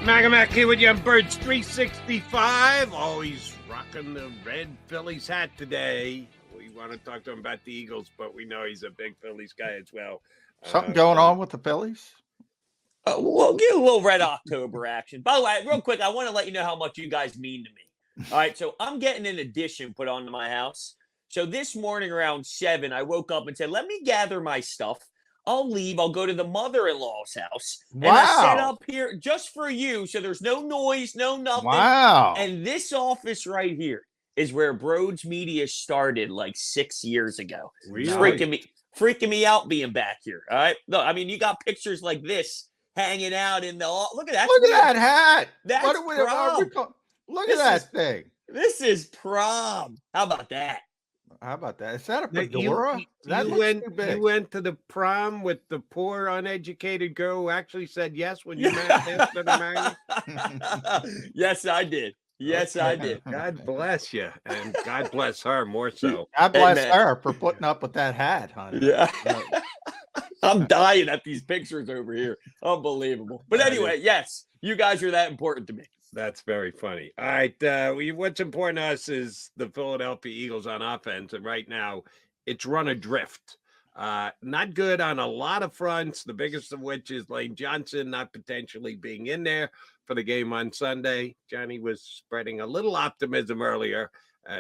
Mac here with you on Birds 365. Always rocking the red Phillies hat today. We want to talk to him about the Eagles, but we know he's a big Phillies guy as well. Something going on with the Phillies? We'll get a little Red October action. By the way, real quick, I want to let you know how much you guys mean to me. All right, so I'm getting an addition put onto my house. So this morning around 7, I woke up and said, let me gather my stuff. I'll leave. I'll go to the mother-in-law's house. Wow. And I set up here just for you, so there's no noise, no nothing. Wow. And this office right here is where Brodes Media started like 6 years ago. Really? Freaking me out being back here. All right. No, I mean, you got pictures like this hanging out in the look at that. Look at that hat. That's prom. Look at that thing. This is prom. How about that? How about that? Is that a You fedora? you went to the prom with the poor, uneducated girl who actually said yes when you asked her to marry? Yes, I did. Yes, I did. God bless you, and God bless her more so. God bless her for putting up with that hat, honey. Yeah. I'm dying at these pictures over here. Unbelievable. But anyway, yes, you guys are that important to me. That's very funny. All right. What's important to us is the Philadelphia Eagles on offense. And right now, it's run adrift. Not good on a lot of fronts, the biggest of which is Lane Johnson not potentially being in there for the game on Sunday. Johnny was spreading a little optimism earlier,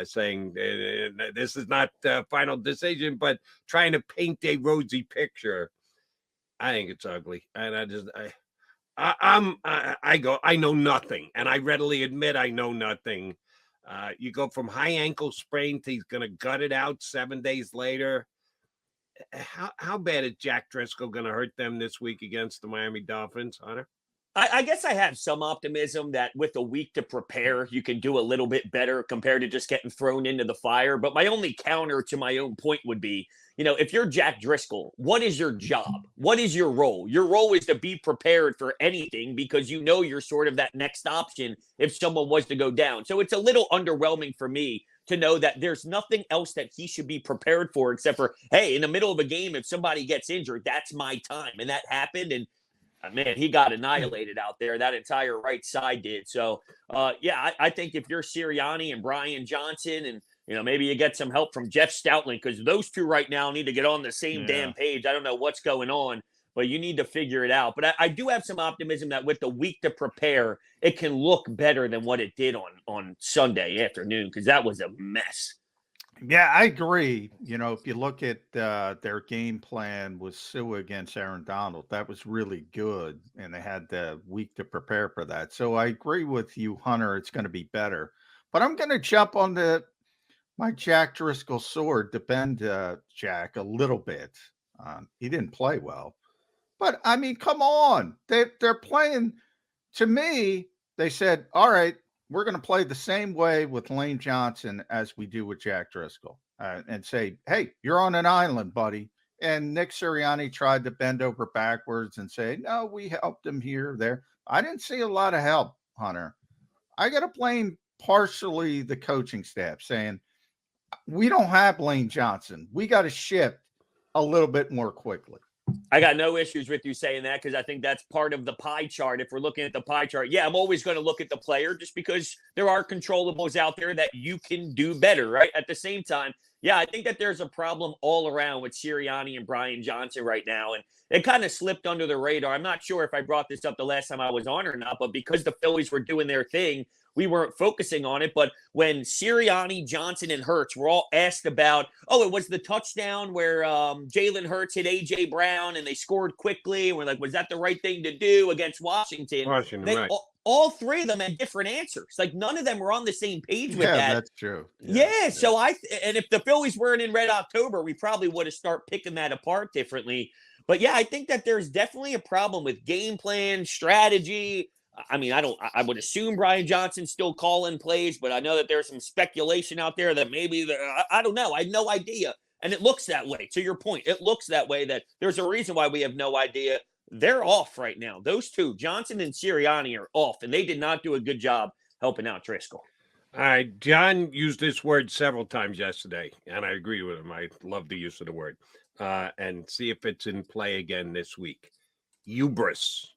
saying this is not the final decision, but trying to paint a rosy picture. I think it's ugly. And I know nothing, and I readily admit I know nothing. You go from high ankle sprain to he's going to gut it out 7 days later. How bad is Jack Driscoll going to hurt them this week against the Miami Dolphins, Hunter? I guess I have some optimism that with a week to prepare, you can do a little bit better compared to just getting thrown into the fire. But my only counter to my own point would be, if you're Jack Driscoll, what is your job? What is your role? Your role is to be prepared for anything because you're sort of that next option if someone was to go down. So it's a little underwhelming for me to know that there's nothing else that he should be prepared for except for, hey, in the middle of a game, if somebody gets injured, that's my time. And that happened. And man, he got annihilated out there. That entire right side did. So, I think if you're Sirianni and Brian Johnson and, maybe you get some help from Jeff Stoutland because those two right now need to get on the same damn page. I don't know what's going on, but you need to figure it out. But I do have some optimism that with the week to prepare, it can look better than what it did on Sunday afternoon because that was a mess. Yeah, I agree. If you look at their game plan with Sua against Aaron Donald, that was really good, and they had the week to prepare for that. So I agree with you, Hunter. It's going to be better. But I'm going to jump on my Jack Driscoll sword to bend Jack a little bit. He didn't play well. But, I mean, come on. They're playing, to me, they said, all right, we're going to play the same way with Lane Johnson as we do with Jack Driscoll and say, hey, you're on an island, buddy. And Nick Sirianni tried to bend over backwards and say, no, we helped him here, there. I didn't see a lot of help, Hunter. I got to blame partially the coaching staff saying, we don't have Lane Johnson. We got to shift a little bit more quickly. I got no issues with you saying that because I think that's part of the pie chart. If we're looking at the pie chart, I'm always going to look at the player just because there are controllables out there that you can do better, right? At the same time, I think that there's a problem all around with Sirianni and Brian Johnson right now, and it kind of slipped under the radar. I'm not sure if I brought this up the last time I was on or not, but because the Phillies were doing their thing, we weren't focusing on it. But when Sirianni, Johnson, and Hurts were all asked about, it was the touchdown where Jalen Hurts hit A.J. Brown and they scored quickly. And we're like, was that the right thing to do against Washington? Right. All three of them had different answers. Like none of them were on the same page with that. Yeah, that's true. So and if the Phillies weren't in Red October, we probably would have started picking that apart differently. But I think that there's definitely a problem with game plan, strategy. I mean, I would assume Brian Johnson's still calling plays, but I know that there's some speculation out there that maybe I don't know. I have no idea. And it looks that way. To your point, it looks that way that there's a reason why we have no idea. They're off right now. Those two, Johnson and Sirianni, are off, and they did not do a good job helping out Driscoll. All right. John used this word several times yesterday, and I agree with him. I love the use of the word. And see if it's in play again this week. Hubris.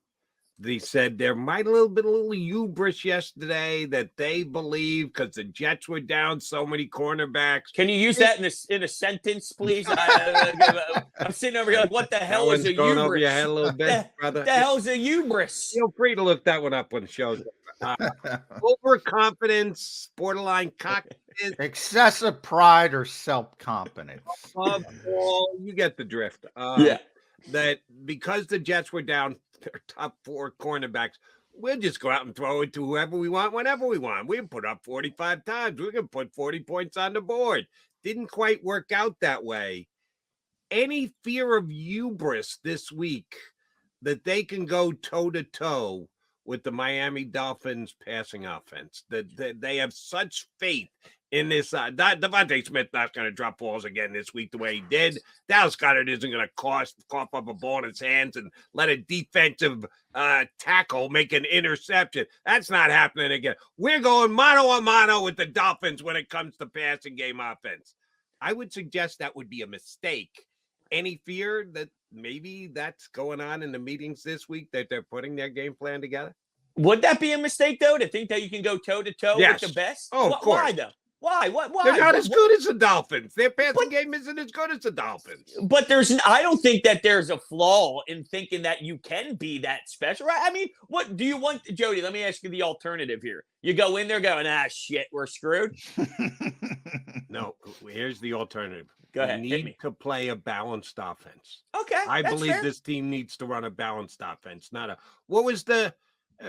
They said there might a little hubris yesterday that they believe because the Jets were down so many cornerbacks. Can you use that in a sentence, please? I'm sitting over here like, what the hell is a going over your hubris? head a little bit, brother. What the hell's a hubris? Feel free to look that one up when it shows up. Overconfidence, borderline cockness, Excessive pride or self-confidence. above all, you get the drift. Yeah. That because the Jets were down their top 4 cornerbacks, we'll just go out and throw it to whoever we want, whenever we want. We can put up 45 times. We can put 40 points on the board. Didn't quite work out that way. Any fear of hubris this week that they can go toe-to-toe with the Miami Dolphins passing offense? That they have such faith in this. Devontae Smith not going to drop balls again this week the way he did. Dallas Goedert isn't going to cough up a ball in his hands and let a defensive tackle make an interception. That's not happening again. We're going mano-a-mano with the Dolphins when it comes to passing game offense. I would suggest that would be a mistake. Any fear that maybe that's going on in the meetings this week, that they're putting their game plan together? Would that be a mistake, though, to think that you can go toe-to-toe with the best? Oh, of course. Why, though? Why? They're not as good as the Dolphins. Their passing game isn't as good as the Dolphins. But I don't think that there's a flaw in thinking that you can be that special. Right? I mean, what do you want, Jody? Let me ask you the alternative here. You go in there going, shit, we're screwed. No, here's the alternative. Go ahead. You need to play a balanced offense. Okay. I believe fair. this team needs to run a balanced offense, not a. What was the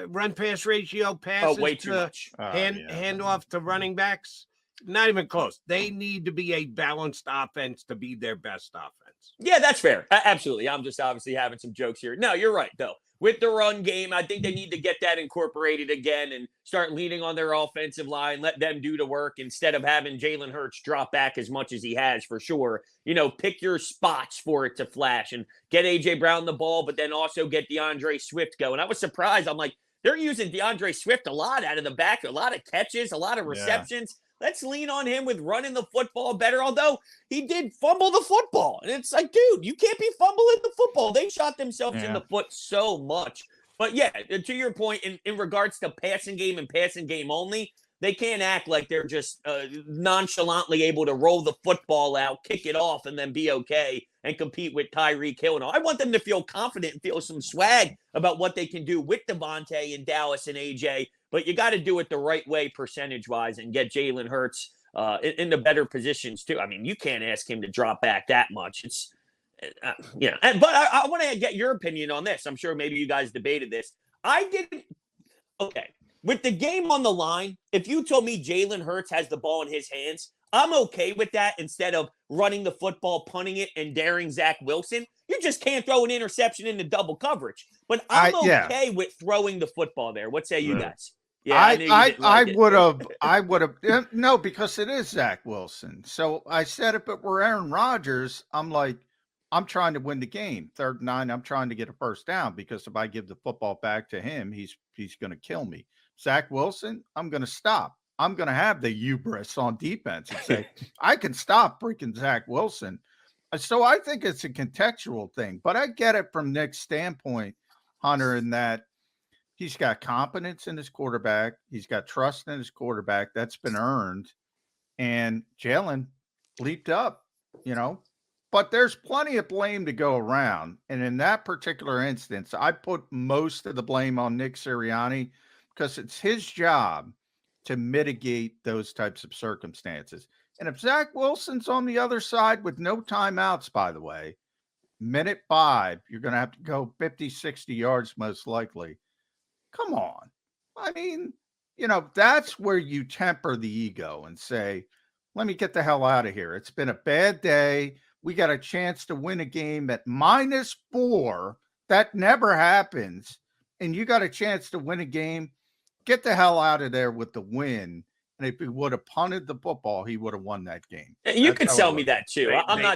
run pass ratio? Passes way too much. Hand off to running backs. Not even close. They need to be a balanced offense to be their best offense. Yeah, that's fair. Absolutely. I'm just obviously having some jokes here. No, you're right, though. With the run game, I think they need to get that incorporated again and start leaning on their offensive line, let them do the work instead of having Jalen Hurts drop back as much as he has, for sure. Pick your spots for it to flash and get A.J. Brown the ball, but then also get DeAndre Swift going. I was surprised. I'm like, they're using DeAndre Swift a lot out of the back, a lot of catches, a lot of receptions. Let's lean on him with running the football better, although he did fumble the football. And it's like, dude, you can't be fumbling the football. They shot themselves in the foot so much. But yeah, to your point, in regards to passing game and passing game only, they can't act like they're just nonchalantly able to roll the football out, kick it off, and then be okay and compete with Tyreek Hill. I want them to feel confident and feel some swag about what they can do with Devontae and Dallas and AJ. But you got to do it the right way percentage-wise and get Jalen Hurts in the better positions, too. I mean, you can't ask him to drop back that much. It's, but I want to get your opinion on this. I'm sure maybe you guys debated this. Okay. With the game on the line, if you told me Jalen Hurts has the ball in his hands, I'm okay with that instead of running the football, punting it, and daring Zach Wilson. You just can't throw an interception into double coverage. But I'm okay with throwing the football there. What say you guys? Yeah, I would have. No, because it is Zach Wilson. So I said if it were Aaron Rodgers, I'm like, I'm trying to win the game. 3rd and 9, I'm trying to get a first down because if I give the football back to him, he's going to kill me. Zach Wilson, I'm going to stop. I'm going to have the hubris on defense and say, I can stop freaking Zach Wilson. So I think it's a contextual thing, but I get it from Nick's standpoint, Hunter, in that he's got confidence in his quarterback. He's got trust in his quarterback. That's been earned. And Jalen leaped up, but there's plenty of blame to go around. And in that particular instance, I put most of the blame on Nick Sirianni because it's his job to mitigate those types of circumstances. And if Zach Wilson's on the other side with no timeouts, by the way, minute 5, you're going to have to go 50, 60 yards most likely. Come on. I mean, that's where you temper the ego and say, let me get the hell out of here. It's been a bad day. We got a chance to win a game at -4. That never happens. And you got a chance to win a game. Get the hell out of there with the win. And if he would have punted the football, he would have won that game. You could sell me that too.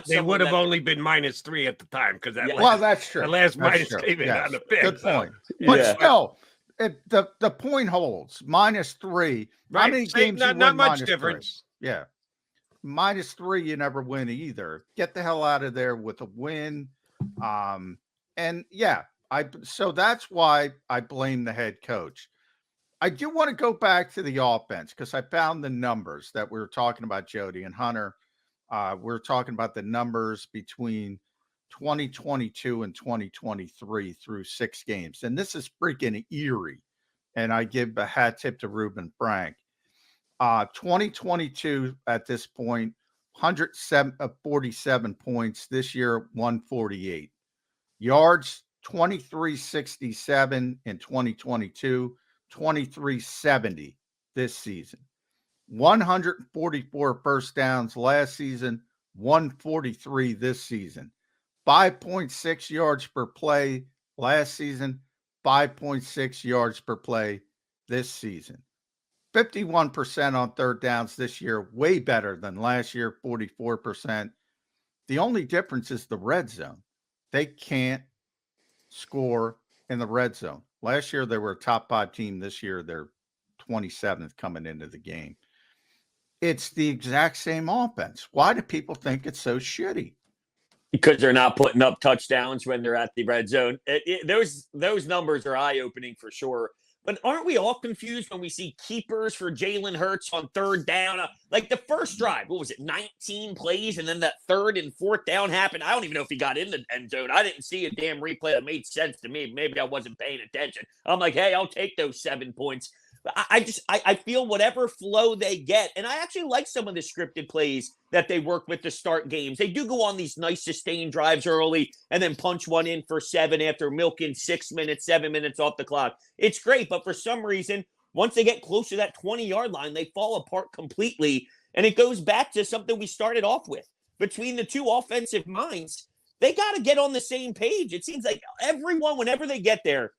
They would have only been -3 at the time because that's true. The last minus came in on the 5th. Good point. But still, the point holds. -3. Right. How many games? Not much difference. Yeah. -3, you never win either. Get the hell out of there with a win. And yeah, So that's why I blame the head coach. I do want to go back to the offense because I found the numbers that we were talking about, Jody and Hunter. We're talking about the numbers between 2022 and 2023 through 6 games. And this is freaking eerie. And I give a hat tip to Ruben Frank. 2022 at this point, 147 points. This year, 148. Yards, 2367 in 2022, 2370 this season. 144 first downs last season, 143 this season. 5.6 yards per play last season, 5.6 yards per play this season. 51% on third downs this year, way better than last year, 44%. The only difference is the red zone. They can't score in the red zone. Last year, they were a top 5 team. This year, they're 27th coming into the game. It's the exact same offense. Why do people think it's so shitty? Because they're not putting up touchdowns when they're at the red zone. Those numbers are eye-opening for sure. But aren't we all confused when we see keepers for Jalen Hurts on third down? Like the first drive, what was it, 19 plays, and then that third and fourth down happened. I don't even know if he got in the end zone. I didn't see a damn replay that made sense to me. Maybe I wasn't paying attention. I'm like, hey, I'll take those 7 points. I feel whatever flow they get, and I actually like some of the scripted plays that they work with to start games. They do go on these nice sustained drives early and then punch one in for 7 after milking 6 minutes, 7 minutes off the clock. It's great, but for some reason, once they get close to that 20-yard line, they fall apart completely, and it goes back to something we started off with. Between the two offensive minds, they got to get on the same page. It seems like everyone, whenever they get there,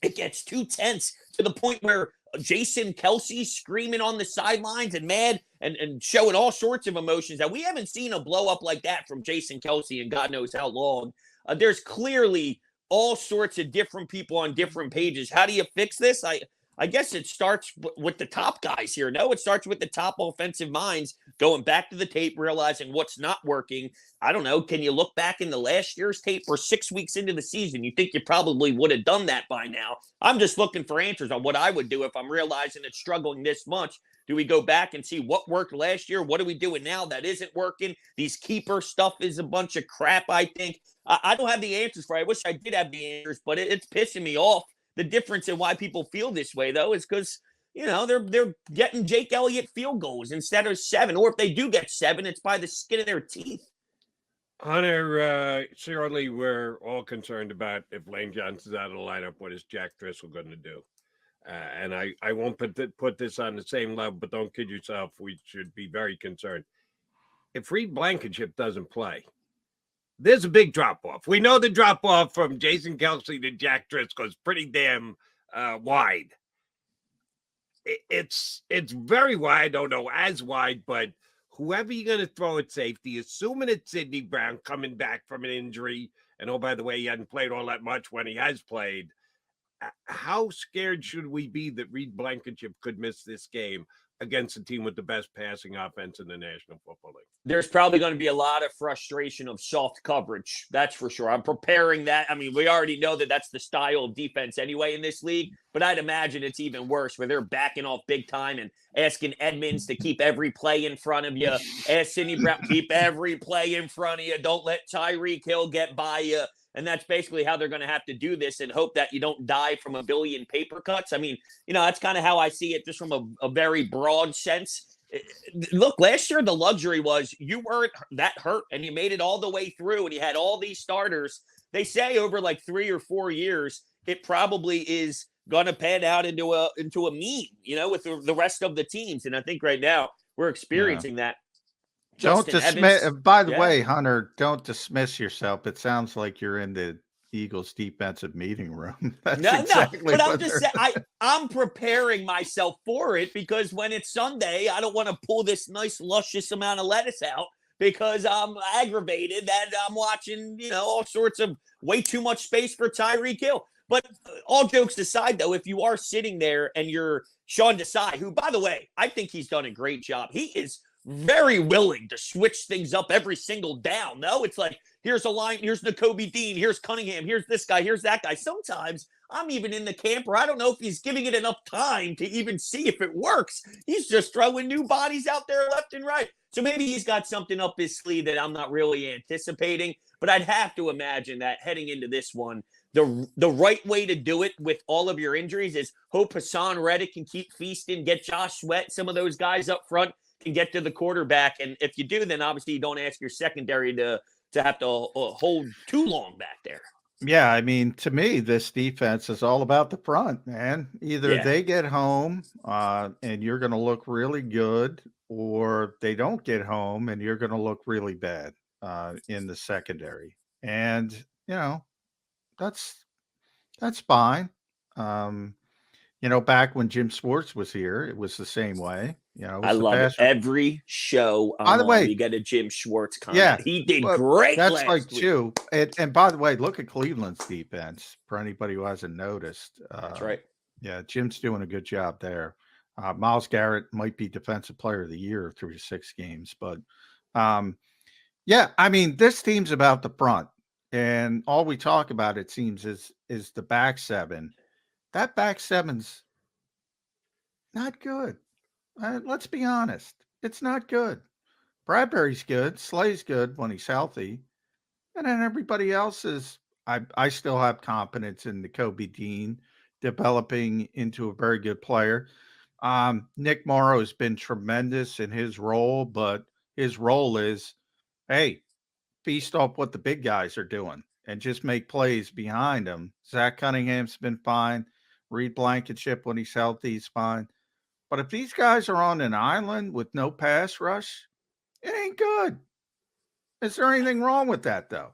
it gets too tense to the point where Jason Kelce screaming on the sidelines and mad and showing all sorts of emotions that we haven't seen a blow up like that from Jason Kelce in God knows how long. There's clearly all sorts of different people on different pages. How do you fix this? I guess it starts with the top guys here. No, it starts with the top offensive minds going back to the tape, realizing what's not working. I don't know. Can you look back in the last year's tape? We're 6 weeks into the season. You think you probably would have done that by now. I'm just looking for answers on what I would do if I'm realizing it's struggling this much. Do we go back and see what worked last year? What are we doing now that isn't working? These keeper stuff is a bunch of crap, I think. I don't have the answers for it. I wish I did have the answers, but it's pissing me off. The difference in why people feel this way, though, is because, you know, they're getting Jake Elliott field goals instead of 7. Or if they do get 7, it's by the skin of their teeth. Hunter, surely we're all concerned about if Lane Johnson's out of the lineup, what is Jack Driscoll going to do? And I won't put this on the same level, but don't kid yourself. We should be very concerned. If Reed Blankenship doesn't play, there's a big drop-off. We know the drop-off from Jason Kelce to Jack Driscoll is pretty damn wide. It's very wide. I don't know as wide, but whoever you're going to throw at safety, assuming it's Sidney Brown coming back from an injury, and oh, by the way, he hasn't played all that much when he has played, how scared should we be that Reed Blankenship could miss this game against a team with the best passing offense in the National Football League? There's probably going to be a lot of frustration of soft coverage. That's for sure. I'm preparing that. I mean, we already know that that's the style of defense anyway in this league, but I'd imagine it's even worse where they're backing off big time and asking Edmonds to keep every play in front of you. Ask Sidney Brown, keep every play in front of you. Don't let Tyreek Hill get by you. And that's basically how they're going to have to do this and hope that you don't die from a billion paper cuts. I mean, you know, that's kind of how I see it just from a very broad sense. Look, last year, the luxury was you weren't that hurt and you made it all the way through and you had all these starters. They say over like 3 or 4 years, it probably is going to pan out into a mean, you know, with the rest of the teams. And I think right now we're experiencing that. Don't dismiss. By the way, Hunter, don't dismiss yourself. It sounds like you're in the Eagles defensive meeting room. That's exactly but I'm just saying, I'm preparing myself for it because when it's Sunday, I don't want to pull this nice, luscious amount of lettuce out because I'm aggravated that I'm watching, you know, all sorts of way too much space for Tyreek Hill. But all jokes aside, though, if you are sitting there and you're Sean Desai, who, by the way, I think he's done a great job. He is very willing to switch things up every single down. No, it's like, here's a line, here's Nakobe Dean, here's Cunningham, here's this guy, here's that guy. Sometimes I'm even in the camp where I don't know if he's giving it enough time to even see if it works. He's just throwing new bodies out there left and right. So maybe he's got something up his sleeve that I'm not really anticipating. But I'd have to imagine that heading into this one, the right way to do it with all of your injuries is hope Hassan Reddick can keep feasting, get Josh Sweat, some of those guys up front can get to the quarterback. And if you do, then obviously you don't ask your secondary to have to hold too long back there. Yeah, I mean, to me, this defense is all about the front, man. Either they get home and you're going to look really good, or they don't get home and you're going to look really bad in the secondary. And, you know, that's fine. Back when Jim Schwartz was here, it was the same way. I love it. Every show, by the way, you get a Jim Schwartz comment. Yeah, he did great. That's last like week. too. And by the way, look at Cleveland's defense for anybody who hasn't noticed. That's right. Yeah, Jim's doing a good job there. Myles Garrett might be Defensive Player of the Year through 6 games, but yeah, I mean, this team's about the front, and all we talk about, it seems, is the back seven. That back seven's not good. Let's be honest. It's not good. Bradbury's good. Slay's good when he's healthy. And then everybody else is, I still have confidence in Nakobe Dean developing into a very good player. Nick Morrow has been tremendous in his role, but his role is, hey, feast off what the big guys are doing and just make plays behind them. Zach Cunningham's been fine. Reed Blankenship, when he's healthy, he's fine. But if these guys are on an island with no pass rush, it ain't good. Is there anything wrong with that, though?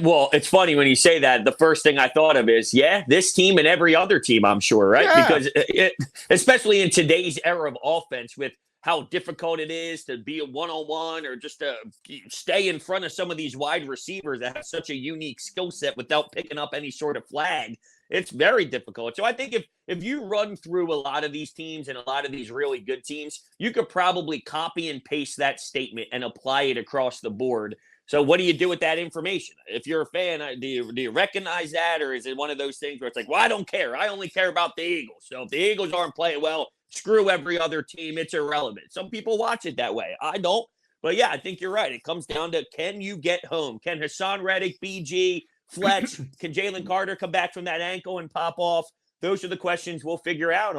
Well, it's funny when you say that. The first thing I thought of is, this team and every other team, I'm sure, right? Yeah. Because especially in today's era of offense, with how difficult it is to be a one-on-one or just to stay in front of some of these wide receivers that have such a unique skill set without picking up any sort of flag, it's very difficult. So I think if you run through a lot of these teams and a lot of these really good teams, you could probably copy and paste that statement and apply it across the board. So what do you do with that information? If you're a fan, do you recognize that? Or is it one of those things where it's like, well, I don't care. I only care about the Eagles. So if the Eagles aren't playing well, screw every other team. It's irrelevant. Some people watch it that way. I don't. But yeah, I think you're right. It comes down to, can you get home? Can Hassan Reddick, BG, Fletch, can Jalen Carter come back from that ankle and pop off? Those are the questions we'll figure out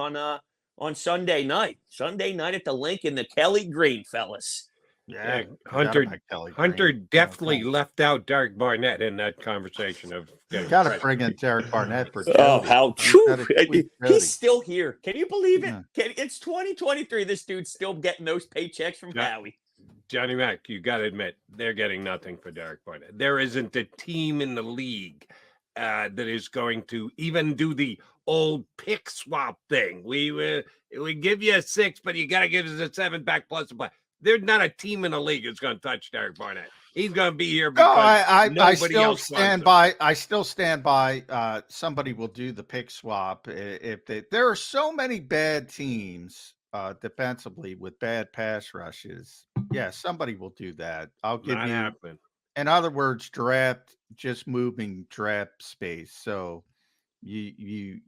on Sunday night. Sunday night at the Link in the Kelly Green, fellas. Yeah, Hunter definitely left out Derek Barnett in that conversation of got to bring in Derek Barnett for how he's still here. Can you believe it? Yeah. It's 2023. This dude's still getting those paychecks from Howie. Johnny Mac, you got to admit, they're getting nothing for Derek Barnett. There isn't a team in the league that is going to even do the old pick swap thing. We give you a 6, but you got to give us a 7 back plus a play. There's not a team in the league that's going to touch Derek Barnett. He's going to be here because I still stand by. I still stand by. Somebody will do the pick swap if there are so many bad teams defensively with bad pass rushes. Yeah, somebody will do that. I'll give not you. Happen. In other words, just moving draft space. So you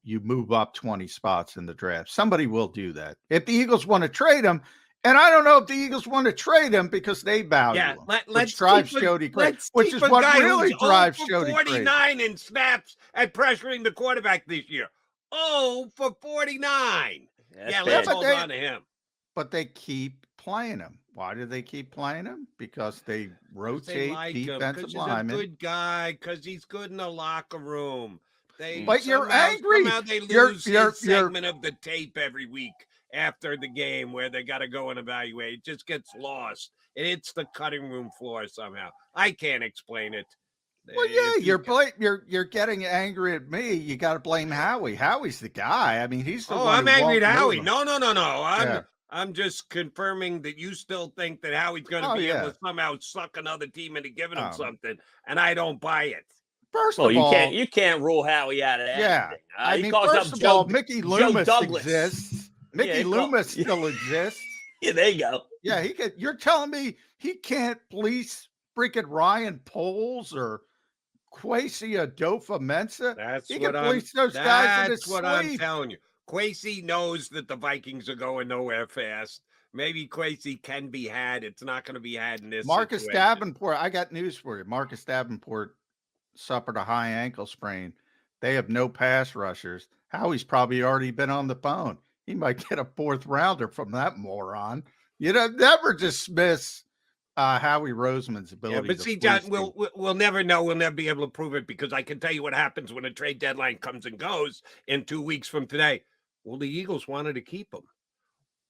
move up 20 spots in the draft. Somebody will do that. If the Eagles want to trade him. And I don't know if the Eagles want to trade him because they value him. Which drives Jody crazy. Which is what really drives Jody crazy. 49 in snaps at pressuring the quarterback this year. 0 for 49. Let's hold on to him. But they keep playing him. Why do they keep playing him? Because they rotate defensive linemen. He's a good guy, because he's good in the locker room. But you're angry. Somehow they lose a segment of the tape every week after the game where they got to go and evaluate. It just gets lost. It hits the cutting room floor somehow. I can't explain it. Well, yeah, you're getting angry at me. You got to blame Howie. Howie's the guy. I mean, he's the one. I'm angry at Howie. No. I'm just confirming that you still think that Howie's going to be able to somehow suck another team into giving him something, and I don't buy it. First of all, you can't rule Howie out of that. Yeah, I mean, first of all, Mickey Loomis exists. Mickey Loomis still exists. Yeah, there you go. Yeah, he could. You're telling me he can't police freaking Ryan Poles or Kwesi Adolfo-Mensah? He can police those guys in his That's what I'm sleep. telling you. Kwesi knows that the Vikings are going nowhere fast. Maybe Kwesi can be had. It's not going to be had in this Marcus situation. Davenport, I got news for you. Marcus Davenport suffered a high ankle sprain. They have no pass rushers. Howie's probably already been on the phone. He might get a 4th rounder from that moron. You know, never dismiss Howie Roseman's ability. Yeah, but see, John, we'll never know. We'll never be able to prove it because I can tell you what happens when a trade deadline comes and goes in 2 weeks from today. Well, the Eagles wanted to keep him.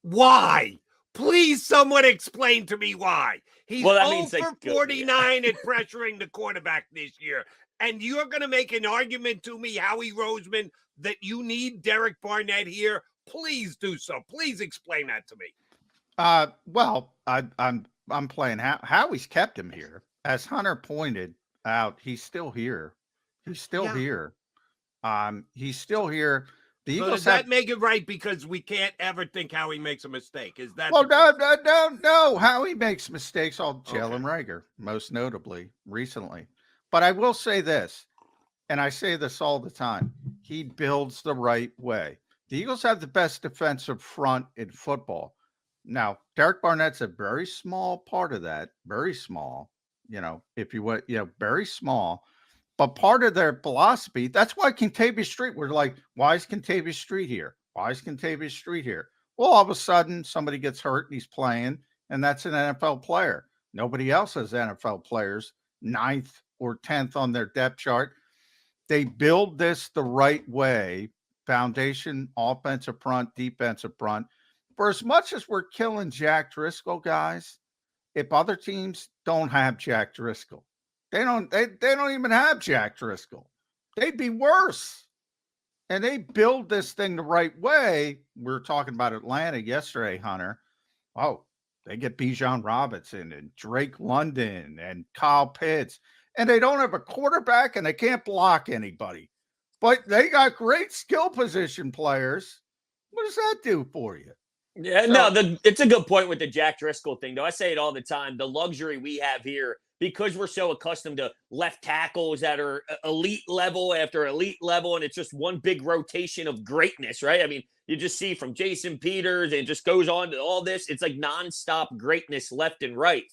Why? Please, someone explain to me why. He's Well, that 0 means they for go- 49 at pressuring the quarterback this year. And you're going to make an argument to me, Howie Roseman, that you need Derek Barnett here? Please do so. Please explain that to me. Well, I'm playing Howie's kept him here. As Hunter pointed out, he's still here. He's still here. He's still here. The So Eagles does that make it right because we can't ever think Howie makes a mistake? Is that well? No. Howie makes mistakes. All Jalen Reagor, most notably recently. But I will say this, and I say this all the time: he builds the right way. The Eagles have the best defensive front in football. Now, Derek Barnett's a very small part of that. Very small. You know, if you want, very small. But part of their philosophy, that's why Kentavious Street, we're like, why is Kentavious Street here? Why is Kentavious Street here? Well, all of a sudden, somebody gets hurt and he's playing, and that's an NFL player. Nobody else has NFL players, 9th or 10th on their depth chart. They build this the right way, foundation, offensive front, defensive front. For as much as we're killing Jack Driscoll, guys, if other teams don't have Jack Driscoll, they don't even have Jack Driscoll, they'd be worse. And they build this thing the right way. We were talking about Atlanta yesterday, Hunter. Oh, they get Bijan Robinson and Drake London and Kyle Pitts, and they don't have a quarterback and they can't block anybody. But they got great skill position players. What does that do for you? Yeah, it's a good point with the Jack Driscoll thing, though. I say it all the time. The luxury we have here, because we're so accustomed to left tackles that are elite level after elite level, and it's just one big rotation of greatness, right? I mean, you just see from Jason Peters, and it just goes on to all this. It's like nonstop greatness left and right.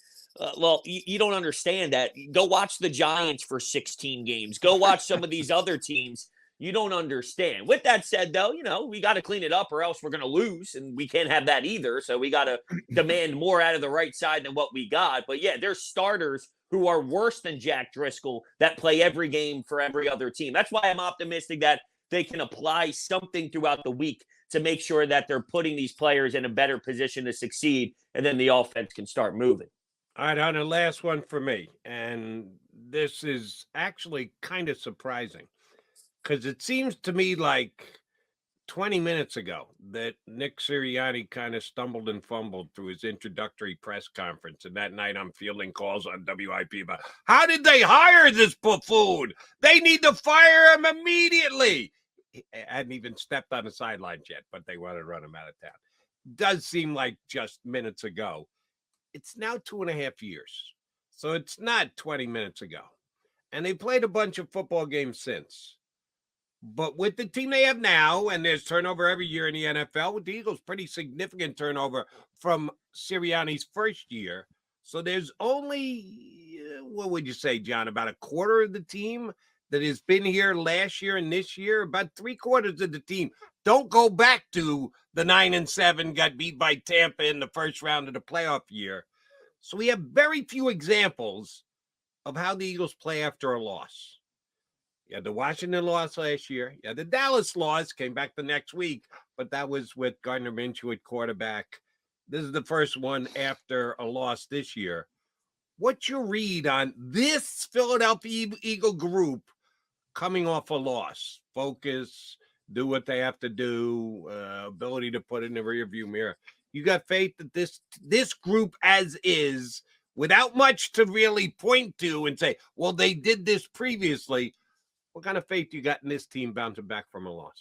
Well, you don't understand that. Go watch the Giants for 16 games. Go watch some of these other teams. You don't understand. With that said, though, we got to clean it up or else we're going to lose, and we can't have that either. So we got to demand more out of the right side than what we got. But, yeah, there's starters who are worse than Jack Driscoll that play every game for every other team. That's why I'm optimistic that they can apply something throughout the week to make sure that they're putting these players in a better position to succeed, and then the offense can start moving. All right, on the last one for me, and this is actually kind of surprising. Because it seems to me like 20 minutes ago that Nick Sirianni kind of stumbled and fumbled through his introductory press conference. And that night I'm fielding calls on WIP about, how did they hire this buffoon? They need to fire him immediately. He hadn't even stepped on the sidelines yet, but they want to run him out of town. Does seem like just minutes ago. It's now 2.5 years. So it's not 20 minutes ago. And they played a bunch of football games since. But with the team they have now, and there's turnover every year in the NFL, with the Eagles, pretty significant turnover from Sirianni's first year. So there's only, what would you say, John, about a quarter of the team that has been here last year and this year? About 3/4 of the team don't go back to the 9-7, got beat by Tampa in the first round of the playoff year. So we have very few examples of how the Eagles play after a loss. You had the Washington loss last year. You had the Dallas loss, came back the next week, but that was with Gardner Minshew at quarterback. This is the first one after a loss this year. What's your read on this Philadelphia Eagle group coming off a loss? Focus, do what they have to do, ability to put in the rearview mirror. You got faith that this group as is, without much to really point to and say, well, they did this previously. What kind of faith you got in this team bouncing back from a loss?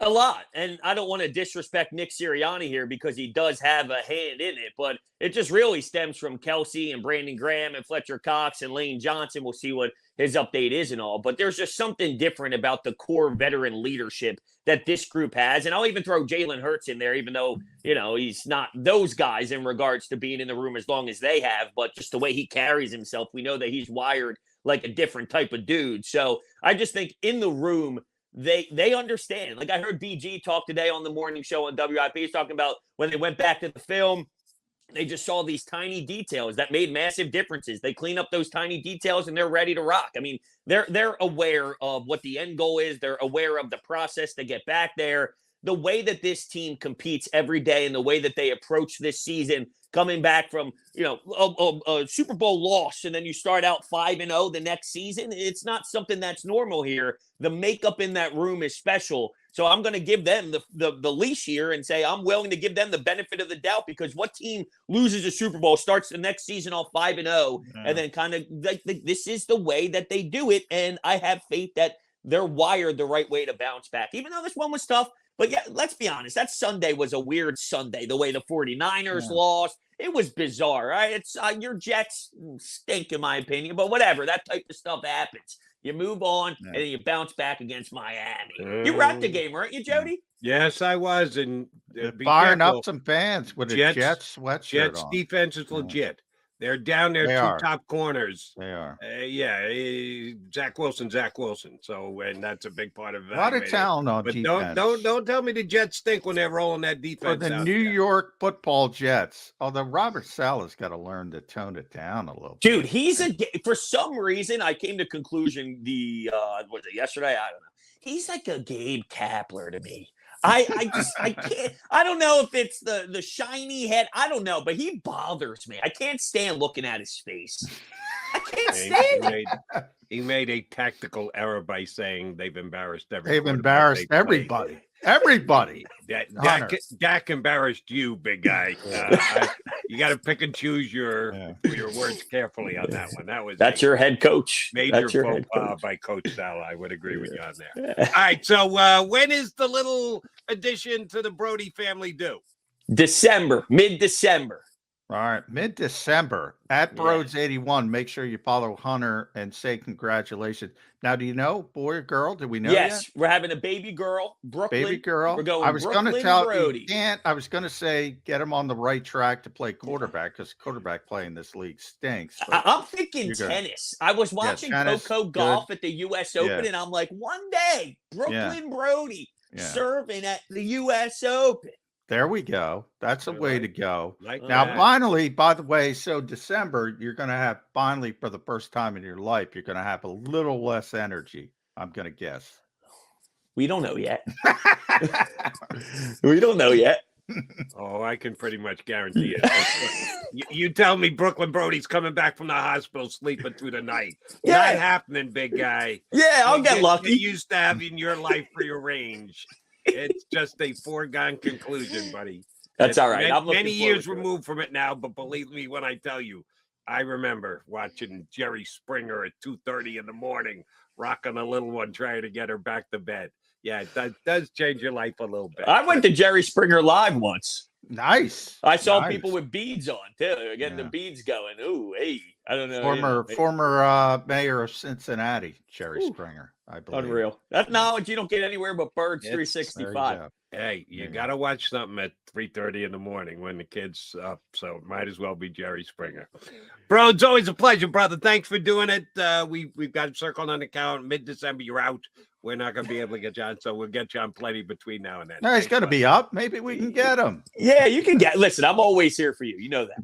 A lot. And I don't want to disrespect Nick Sirianni here because he does have a hand in it, but it just really stems from Kelsey and Brandon Graham and Fletcher Cox and Lane Johnson. We'll see what his update is and all, but there's just something different about the core veteran leadership that this group has. And I'll even throw Jalen Hurts in there, even though, he's not those guys in regards to being in the room as long as they have, but just the way he carries himself, we know that he's wired like a different type of dude. So I just think in the room, they understand. Like I heard BG talk today on the morning show on WIP. He's talking about when they went back to the film, they just saw these tiny details that made massive differences. They clean up those tiny details and they're ready to rock. I mean, they're aware of what the end goal is. They're aware of the process to get back there. The way that this team competes every day and the way that they approach this season, coming back from, a Super Bowl loss, and then you start out 5-0 the next season. It's not something that's normal here. The makeup in that room is special. So I'm going to give them the leash here and say I'm willing to give them the benefit of the doubt, because what team loses a Super Bowl, starts the next season off 5-0, and then kind of this is the way that they do it. And I have faith that they're wired the right way to bounce back, even though this one was tough. But yeah, let's be honest. That Sunday was a weird Sunday, the way the 49ers lost. It was bizarre, right? It's your Jets stink, in my opinion, but whatever. That type of stuff happens. You move on, and then you bounce back against Miami. You were at the game, weren't you, Jody? Yes, I was. And firing up some fans with a Jets sweatshirt Jets on. defense is legit. They're down there, two top corners. They are. Zach Wilson. So, and that's a big part of it. A lot of talent on defense. Don't tell me the Jets stink when they're rolling that defense. For the New York Football Jets, although Robert Saleh's got to learn to tone it down a little. Dude, he's for some reason I came to conclusion was it yesterday? I don't know. He's like a Gabe Kapler to me. I can't. I don't know if it's the shiny head. I don't know, but he bothers me. I can't stand looking at his face. I can't stand it. He made a tactical error by saying they've embarrassed everybody. They've embarrassed everybody. Everybody. Dak embarrassed you, big guy. You got to pick and choose your words carefully on that one. That's your head coach. Major faux pas by Coach Sal. I would agree with you on there. All right. So when is the little addition to the Brody family due? Mid-December. All right, mid-December at Brodes 81. Make sure you follow Hunter and say congratulations. Now, do you know, boy or girl? Do we know? Yes, we're having a baby girl, Brooklyn. Baby girl. We're going. I was going to tell Brody. you, I was going to say get him on the right track to play quarterback, because quarterback play in this league stinks. I'm thinking tennis. I was watching Coco golf at the U.S. Open, and I'm like, one day, Brooklyn Brody serving at the U.S. Open. There we go. That's a way to go. Finally, by the way, so December, you're going to have finally, for the first time in your life, you're going to have a little less energy, I'm going to guess. We don't know yet. We don't know yet. Oh, I can pretty much guarantee it. You tell me Brooklyn Brody's coming back from the hospital sleeping through the night. Not happening, big guy. Yeah, I'll get lucky. You used to having your life rearranged. It's just a foregone conclusion, buddy. That's all right. Many years removed from it now, but believe me when I tell you, I remember watching Jerry Springer at 2:30 in the morning, rocking a little one, trying to get her back to bed. Yeah, that does change your life a little bit. I went to Jerry Springer live once. Nice. I saw people with beads on too, getting the beads going. Ooh, hey, I don't know. Former mayor of Cincinnati, Jerry Springer, I believe. Unreal. That's knowledge you don't get anywhere but Birds 365. Hey, you got to watch something at 3:30 in the morning when the kid's up, so might as well be Jerry Springer. Bro, it's always a pleasure, brother. Thanks for doing it. We've got it circled on the calendar. Mid-December, you're out. We're not going to be able to get you on, so we'll get you on plenty between now and then. No, he's going to be up. Maybe we can get him. Yeah, you can get. Listen, I'm always here for you. You know that.